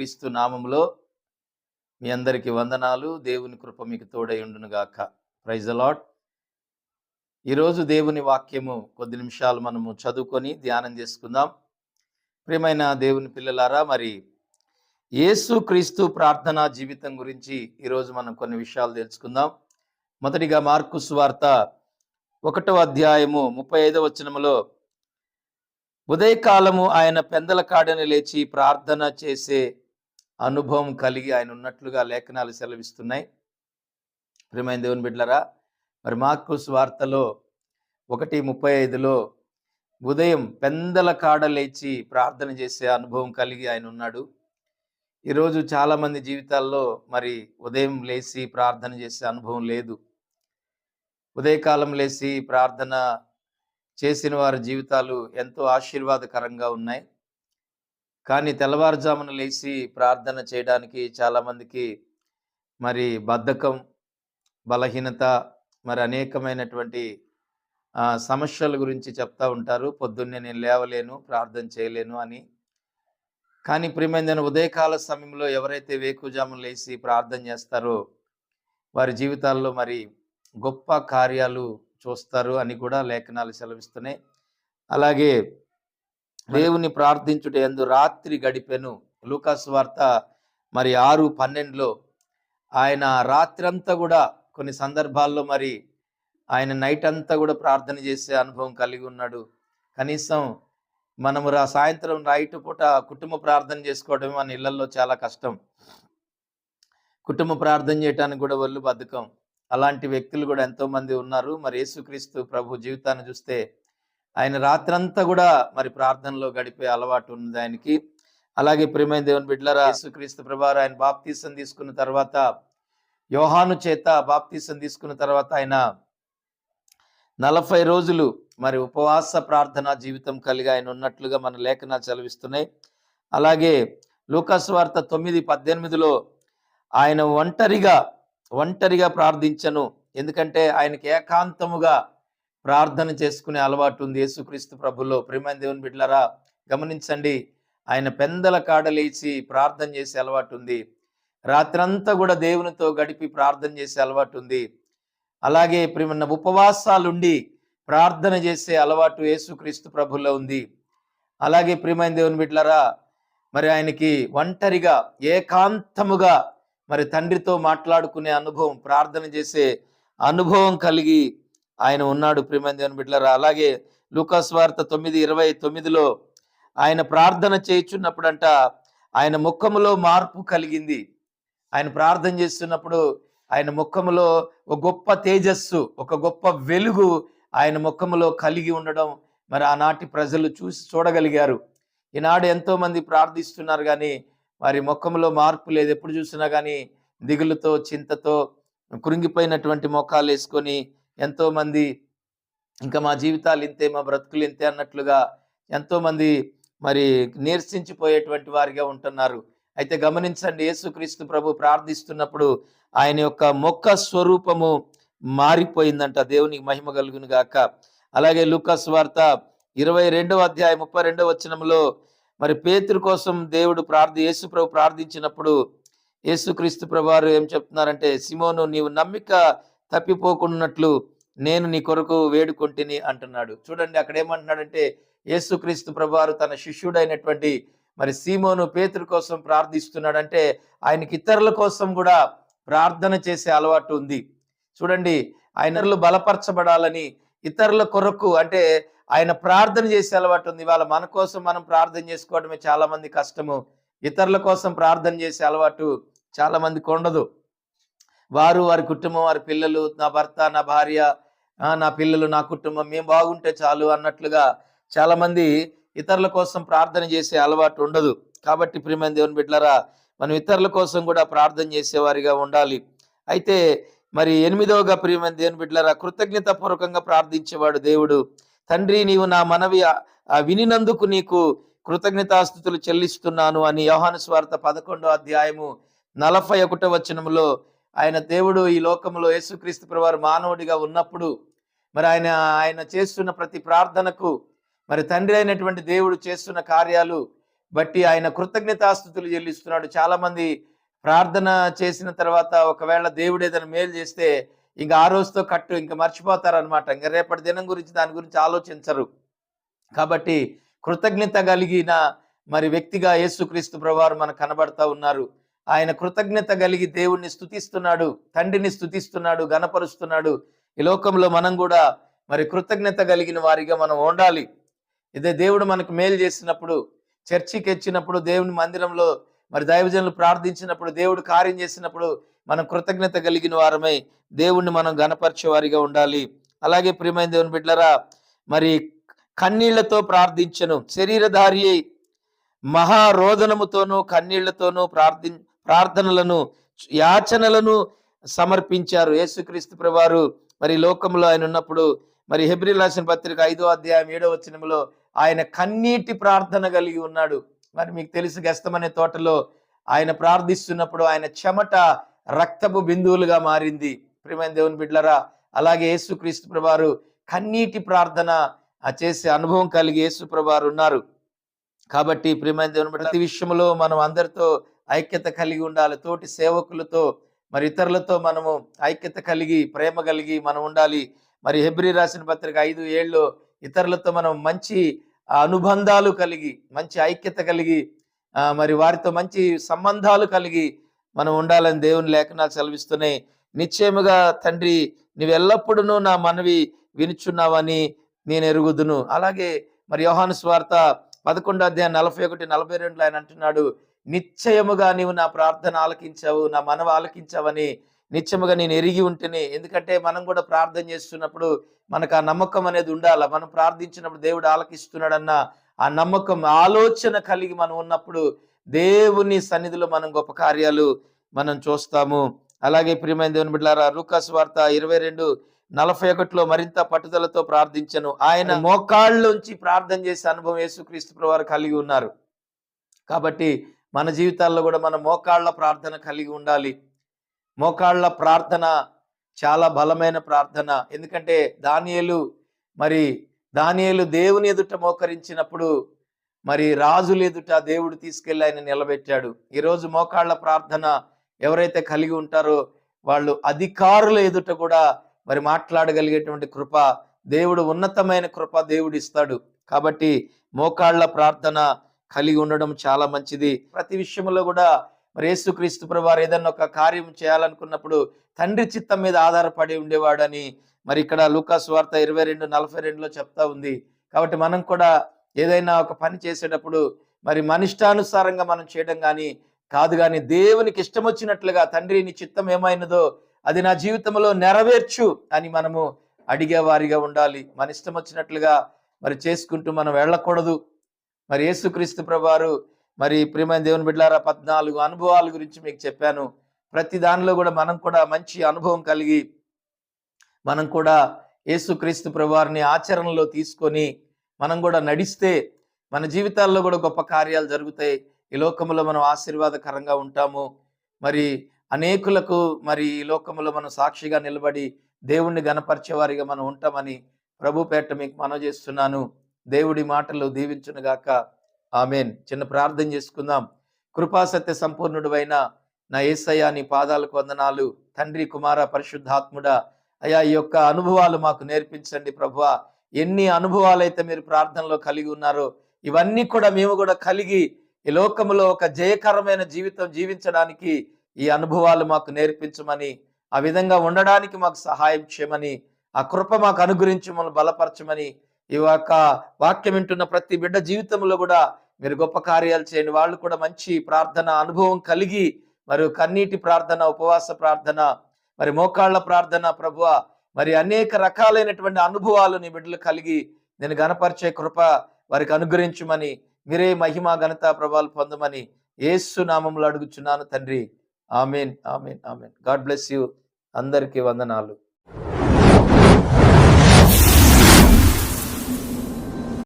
యేసుక్రీస్తు నామములో మీ అందరికీ వందనాలు. దేవుని కృప మీకు తోడై ఉండును గాక. Praise the lord. ఈరోజు దేవుని వాక్యము కొద్ది నిమిషాలు మనము చదువుకొని ధ్యానం చేసుకుందాం. ప్రియమైన దేవుని పిల్లలారా, మరి యేసుక్రీస్తు ప్రార్థనా జీవితం గురించి ఈరోజు మనం కొన్ని విషయాలు తెలుసుకుందాం. మొదటిగా మార్కు సువార్త 1వ అధ్యాయము 35వ వచనములో ఉదయకాలము ఆయన పెందల కాడని లేచి ప్రార్థన చేసే అనుభవం కలిగి ఆయన ఉన్నట్లుగా లేఖనాలు సెలవిస్తున్నాయి. ప్రియమైన దేవుని బిడ్డలారా, మరి మార్కు సువార్తలో 1:35లో ఉదయం పెందల కాడ లేచి ప్రార్థన చేసే అనుభవం కలిగి ఆయన ఉన్నాడు. ఈరోజు చాలామంది జీవితాల్లో మరి ఉదయం లేచి ప్రార్థన చేసే అనుభవం లేదు. ఉదయకాలం లేచి ప్రార్థన చేసిన వారి జీవితాలు ఎంతో ఆశీర్వాదకరంగా ఉన్నాయి. కానీ తెల్లవారుజామున లేచి ప్రార్థన చేయడానికి చాలామందికి మరి బద్ధకం, బలహీనత, మరి అనేకమైనటువంటి సమస్యల గురించి చెప్తా ఉంటారు. పొద్దున్నే నేను లేవలేను, ప్రార్థన చేయలేను అని. కానీ ప్రియమైన ఉదయకాల సమయంలో ఎవరైతే వేకుజామున లేచి ప్రార్థన చేస్తారో వారి జీవితాల్లో మరి గొప్ప కార్యాలు చూస్తారు అని కూడా లేఖనాలు సెలవిస్తున్నాయి. అలాగే దేవుని ప్రార్థించుట యందు రాత్రి గడిపెను. లూకాసు వార్త మరి 6:12లో ఆయన రాత్రి అంతా కూడా కొన్ని సందర్భాల్లో మరి ఆయన నైట్ అంతా కూడా ప్రార్థన చేసే అనుభవం కలిగి ఉన్నాడు. కనీసం మనము సాయంత్రం నైట్ పూట కుటుంబ ప్రార్థన చేసుకోవడం మన ఇళ్లలో చాలా కష్టం. కుటుంబ ప్రార్థన చేయడానికి కూడా ఒళ్ళు బద్ధకం. అలాంటి వ్యక్తులు కూడా ఎంతో మంది ఉన్నారు. మరి యేసుక్రీస్తు ప్రభు జీవితాన్ని చూస్తే ఆయన రాత్రంతా కూడా మరి ప్రార్థనలో గడిపే అలవాటు ఉంది ఆయనకి. అలాగే ప్రియమైన దేవుని బిడ్డలారా, యేసుక్రీస్తు ప్రభువారు ఆయన బాప్తీసం తీసుకున్న తర్వాత, యోహాను చేత బాప్తీసం తీసుకున్న తర్వాత ఆయన 40 రోజులు మరి ఉపవాస ప్రార్థనా జీవితం కలిగి ఆయన ఉన్నట్లుగా మన లేఖనాలు చదివిస్తున్నాయి. అలాగే లూకాసు వార్త 9:18లో ఆయన ఒంటరిగా ప్రార్థించను. ఎందుకంటే ఆయనకి ఏకాంతముగా ప్రార్థన చేసుకునే అలవాటు ఉంది యేసుక్రీస్తు ప్రభులో. ప్రియమైన దేవుని బిడ్డలారా, గమనించండి, ఆయన పెందల కాడ లేచి ప్రార్థన చేసే అలవాటు ఉంది. రాత్రంతా కూడా దేవునితో గడిపి ప్రార్థన చేసే అలవాటు ఉంది. అలాగే ప్రియమైన ఉపవాసాలుండి ప్రార్థన చేసే అలవాటు యేసుక్రీస్తు ప్రభులో ఉంది. అలాగే ప్రియమైన దేవుని బిడ్డలారా, మరి ఆయనకి ఒంటరిగా ఏకాంతముగా మరి తండ్రితో మాట్లాడుకునే అనుభవం, ప్రార్థన చేసే అనుభవం కలిగి ఆయన ఉన్నాడు. ప్రియమైన దేవుని బిడ్డలారా, అలాగే లూకాసు వార్త 9:29లో ఆయన ప్రార్థన చేయుచున్నప్పుడంట ఆయన ముఖములో మార్పు కలిగింది. ఆయన ప్రార్థన చేస్తున్నప్పుడు ఆయన ముఖములో ఒక గొప్ప తేజస్సు, ఒక గొప్ప వెలుగు ఆయన ముఖములో కలిగి ఉండడం మరి ఆనాటి ప్రజలు చూడగలిగారు. ఈనాడు ఎంతో మంది ప్రార్థిస్తున్నారు కానీ వారి ముఖంలో మార్పు లేదు. ఎప్పుడు చూసినా కానీ దిగులుతో, చింతతో కృంగిపోయినటువంటి ముఖాలు వేసుకొని ఎంతో మంది ఇంకా మా జీవితాలు ఇంతే, మా బ్రతుకులు ఇంతే అన్నట్లుగా ఎంతో మంది మరి నీరసించిపోయేటువంటి వారిగా ఉంటున్నారు. అయితే గమనించండి, యేసుక్రీస్తు ప్రభు ప్రార్థిస్తున్నప్పుడు ఆయన యొక్క ముఖ స్వరూపము మారిపోయిందంట. దేవునికి మహిమ కలుగును గాక. అలాగే లూకాసు వార్త 22వ అధ్యాయం 32వ వచనంలో మరి పేతురు కోసం దేవుడు యేసు ప్రభు ప్రార్థించినప్పుడు యేసుక్రీస్తు ప్రభువారు ఏం చెప్తున్నారంటే, సిమోను, నీవు నమ్మిక తప్పిపోకున్నట్లు నేను నీ కొరకు వేడుకొంటిని అంటున్నాడు. చూడండి, అక్కడ ఏమంటున్నాడంటే యేసుక్రీస్తు ప్రభువారు తన శిష్యుడైనటువంటి మరి సీమోను పేతురు కోసం ప్రార్థిస్తున్నాడంటే ఆయనకి ఇతరుల కోసం కూడా ప్రార్థన చేసే అలవాటు ఉంది. చూడండి, ఆయనలు బలపరచబడాలని ఇతరుల కొరకు అంటే ఆయన ప్రార్థన చేసే అలవాటు ఉంది. ఇవాళ మన కోసం మనం ప్రార్థన చేసుకోవడమే చాలా మంది కష్టము. ఇతరుల కోసం ప్రార్థన చేసే అలవాటు చాలా మందికి ఉండదు. వారి కుటుంబం, వారి పిల్లలు, నా భర్త, నా భార్య, నా పిల్లలు, నా కుటుంబం, మేము బాగుంటే చాలు అన్నట్లుగా చాలా మంది ఇతరుల కోసం ప్రార్థన చేసే అలవాటు ఉండదు. కాబట్టి ప్రియమైన దేవుని బిడ్డలారా, మనం ఇతరుల కోసం కూడా ప్రార్థన చేసేవారిగా ఉండాలి. అయితే మరి 8వగా ప్రియమైన దేవుని బిడ్డలారా, కృతజ్ఞతాపూర్వకంగా ప్రార్థించేవాడు దేవుడు. తండ్రి, నీవు నా మనవి వినినందుకు నీకు కృతజ్ఞతాస్తుతులు చెల్లిస్తున్నాను అని యోహాను సువార్త 11వ అధ్యాయము 41వ వచనంలో ఆయన దేవుడు ఈ లోకంలో యేసుక్రీస్తు ప్రభువారు మానవుడిగా ఉన్నప్పుడు మరి ఆయన చేస్తున్న ప్రతి ప్రార్థనకు మరి తండ్రి అయినటువంటి దేవుడు చేస్తున్న కార్యాలు బట్టి ఆయన కృతజ్ఞతాస్తుతులు చెల్లిస్తున్నాడు. చాలా మంది ప్రార్థన చేసిన తర్వాత ఒకవేళ దేవుడు ఏదైనా మేలు చేస్తే ఇంకా ఆ రోజుతో కట్టు, ఇంకా మర్చిపోతారనమాట. ఇంకా రేపటి దినం గురించి దాని గురించి ఆలోచించరు. కాబట్టి కృతజ్ఞత కలిగిన మరి వ్యక్తిగా యేసుక్రీస్తు ప్రభువారు మనకు కనబడతా ఉన్నారు. ఆయన కృతజ్ఞత కలిగి దేవుణ్ణి స్తుతిస్తున్నాడు, తండ్రిని స్తుతిస్తున్నాడు, గణపరుస్తున్నాడు. ఈ లోకంలో మనం కూడా మరి కృతజ్ఞత కలిగిన వారిగా మనం ఉండాలి. ఇదే దేవుడు మనకు మేలు చేసినప్పుడు, చర్చికి వచ్చినప్పుడు, దేవుని మందిరంలో మరి దైవజనులు ప్రార్థించినప్పుడు, దేవుడు కార్యం చేసినప్పుడు మనం కృతజ్ఞత కలిగిన వారమై దేవుణ్ణి మనం గణపరిచే వారిగా ఉండాలి. అలాగే ప్రియమైన దేవుని బిడ్డలారా, మరి కన్నీళ్లతో ప్రార్థించను, శరీరధారి అయి మహారోదనముతోనూ కన్నీళ్లతోనూ ప్రార్థనలను యాచనలను సమర్పించారు. యేసుక్రీస్తు ప్రభువారు మరి లోకంలో ఆయన ఉన్నప్పుడు మరి హెబ్రీయులకు రాసిన పత్రిక 5వ అధ్యాయం 7వ వచనంలో ఆయన కన్నీటి ప్రార్థన కలిగి ఉన్నాడు. మరి మీకు తెలుసు, గెస్తమనే తోటలో ఆయన ప్రార్థిస్తున్నప్పుడు ఆయన చెమట రక్తపు బిందువులుగా మారింది. ప్రియమైన దేవుని బిడ్డలారా, అలాగే యేసుక్రీస్తు ప్రభువారు కన్నీటి ప్రార్థన చేసే అనుభవం కలిగి యేసు ప్రభువారు ఉన్నారు. కాబట్టి ప్రియమైన దేవుని బిడ్డ, ప్రతి విషయంలో మనం అందరితో ఐక్యత కలిగి ఉండాలి. తోటి సేవకులతో మరి ఇతరులతో మనము ఐక్యత కలిగి ప్రేమ కలిగి మనం ఉండాలి. మరి హెబ్రీయులకు రాసిన పత్రిక 5:7 ఇతరులతో మనం మంచి అనుబంధాలు కలిగి, మంచి ఐక్యత కలిగి మరి వారితో మంచి సంబంధాలు కలిగి మనం ఉండాలని దేవుని లేఖనాలు సెలవిస్తున్నాయి. నిశ్చయముగా తండ్రి, నీవు ఎల్లప్పుడూ నా మనవి వినుచున్నావని నేను ఎరుగుదును. అలాగే మరి యోహాను సువార్త 11వ అధ్యాయం 41-42 ఆయన అంటున్నాడు, నిశ్చయముగా నీవు నా ప్రార్థన ఆలకించావు, నా మనవి ఆలకించావని నిత్యముగా నేను ఎరిగి ఉంటేనే. ఎందుకంటే మనం కూడా ప్రార్థన చేస్తున్నప్పుడు మనకు ఆ నమ్మకం అనేది ఉండాలి. మనం ప్రార్థించినప్పుడు దేవుడు ఆలకిస్తున్నాడన్న ఆ నమ్మకం, ఆలోచన కలిగి మనం ఉన్నప్పుడు దేవుని సన్నిధిలో మనం గొప్ప కార్యాలు మనం చూస్తాము. అలాగే ప్రియమైన దేవుని బిడ్డలారా, లూకా సువార్త 22:41 మరింత పట్టుదలతో ప్రార్థించను. ఆయన మోకాళ్ళలోంచి ప్రార్థన చేసే అనుభవం యేసుక్రీస్తు ప్రభువారు కలిగి ఉన్నారు. కాబట్టి మన జీవితాల్లో కూడా మన మోకాళ్ళ ప్రార్థన కలిగి ఉండాలి. మోకాళ్ళ ప్రార్థన చాలా బలమైన ప్రార్థన. ఎందుకంటే దానియేలు దేవుని ఎదుట మోకరించినప్పుడు మరి రాజుల ఎదుట దేవుడు తీసుకెళ్ళి ఆయన నిలబెట్టాడు. ఈరోజు మోకాళ్ళ ప్రార్థన ఎవరైతే కలిగి ఉంటారో వాళ్ళు అధికారుల ఎదుట కూడా మరి మాట్లాడగలిగేటువంటి కృప దేవుడు, ఉన్నతమైన కృప దేవుడు ఇస్తాడు. కాబట్టి మోకాళ్ళ ప్రార్థన కలిగి ఉండడం చాలా మంచిది. ప్రతి విషయంలో కూడా మరి యేసుక్రీస్తు ప్రభువారు ఏదన్నా ఒక కార్యం చేయాలనుకున్నప్పుడు తండ్రి చిత్తం మీద ఆధారపడి ఉండేవాడని మరి ఇక్కడ లూకా సువార్త 22:42 చెప్తా ఉంది. కాబట్టి మనం కూడా ఏదైనా ఒక పని చేసేటప్పుడు మరి మన ఇష్టానుసారంగా మనం చేయడం కాదు కానీ దేవునికి ఇష్టం వచ్చినట్లుగా, తండ్రి నీ చిత్తం ఏమైనదో అది నా జీవితంలో నెరవేర్చు అని మనము అడిగేవారిగా ఉండాలి. మన ఇష్టం వచ్చినట్లుగా మరి చేసుకుంటూ మనం వెళ్ళకూడదు. మరి యేసుక్రీస్తు ప్రభువారు మరి ప్రియమైన దేవుని బిడ్డలారా, 14 అనుభవాల గురించి మీకు చెప్పాను. ప్రతి దానిలో కూడా మనం కూడా మంచి అనుభవం కలిగి మనం కూడా యేసుక్రీస్తు ప్రభువారిని ఆచరణలో తీసుకొని మనం కూడా నడిస్తే మన జీవితాల్లో కూడా గొప్ప కార్యాలు జరుగుతాయి. ఈ లోకంలో మనం ఆశీర్వాదకరంగా ఉంటాము. మరి అనేకులకు మరి ఈ లోకంలో మనం సాక్షిగా నిలబడి దేవుణ్ణి గణపరిచేవారిగా మనం ఉంటామని ప్రభు పేట మీకు మనవి చేస్తున్నాను. దేవుడి మాటలు దీవించునుగాక. ఆమెన్. చిన్న ప్రార్థన చేసుకుందాం. కృపాసత్య సంపూర్ణుడైన నా యేసయ్య, నీ పాదాలకు వందనాలు. తండ్రి, కుమార, పరిశుద్ధాత్ముడా, అయ్యా ఈ యొక్క అనుభవాలు మాకు నేర్పించండి ప్రభువా. ఎన్ని అనుభవాలైతే మీరు ప్రార్థనలో కలిగి ఉన్నారో ఇవన్నీ కూడా మేము కూడా కలిగి ఈ లోకంలో ఒక జయకరమైన జీవితం జీవించడానికి ఈ అనుభవాలు మాకు నేర్పించమని, ఆ విధంగా ఉండడానికి మాకు సహాయం చేయమని, ఆ కృప మాకు అనుగ్రహించి మమ్మల్ని బలపరచమని, ఈ యొక్క వాక్యం వింటున్న ప్రతి బిడ్డ జీవితంలో కూడా మీరు గొప్ప కార్యాలు చేయండి. వాళ్ళు కూడా మంచి ప్రార్థన అనుభవం కలిగి మరి కన్నీటి ప్రార్థన, ఉపవాస ప్రార్థన, మరి మోకాళ్ళ ప్రార్థన ప్రభువా, మరి అనేక రకాలైనటువంటి అనుభవాలు నీ బిడ్డలు కలిగి నేను గణపరిచే కృప వారికి అనుగ్రహించమని, మీరే మహిమ ఘనత ప్రభావాలు పొందమని యేసు నామములో అడుగుచున్నాను తండ్రి. Amen, amen, amen. God bless you. అందరికీ వందనాలు.